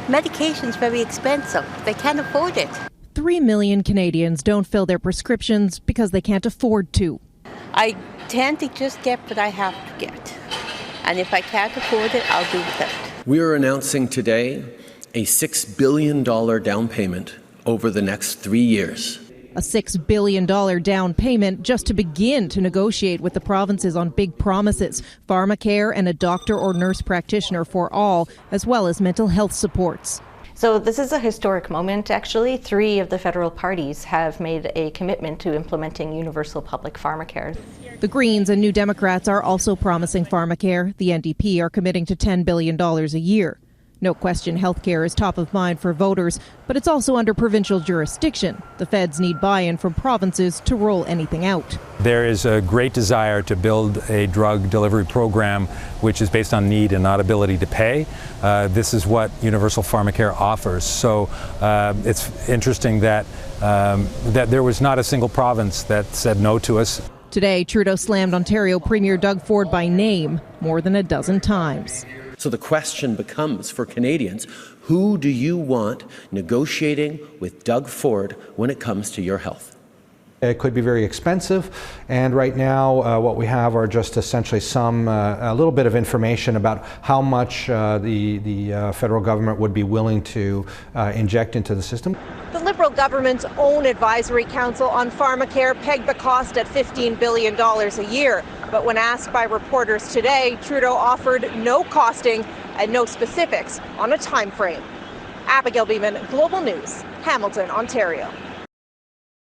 Medication's very expensive. They can't afford it. 3 million Canadians don't fill their prescriptions because they can't afford to. I tend to just get what I have to get. And if I can't afford it, I'll do without. We are announcing today a $6 billion down payment over the next 3 years. A $6 billion down payment just to begin to negotiate with the provinces on big promises, Pharmacare and a doctor or nurse practitioner for all, as well as mental health supports. So this is a historic moment, actually. 3 of the federal parties have made a commitment to implementing universal public pharmacare. The Greens and New Democrats are also promising pharmacare. The NDP are committing to $10 billion a year. No question healthcare is top of mind for voters, but it's also under provincial jurisdiction. The feds need buy-in from provinces to roll anything out. There is a great desire to build a drug delivery program which is based on need and not ability to pay. This is what universal pharmacare offers. So it's interesting that there was not a single province that said no to us. Today, Trudeau slammed Ontario Premier Doug Ford by name more than a dozen times. So the question becomes for Canadians, who do you want negotiating with Doug Ford when it comes to your health? It could be very expensive, and right now what we have are just essentially a little bit of information about how much the federal government would be willing to inject into the system. The Liberal government's own advisory council on pharmacare pegged the cost at $15 billion a year. But when asked by reporters today, Trudeau offered no costing and no specifics on a time frame. Abigail Beeman, Global News, Hamilton, Ontario.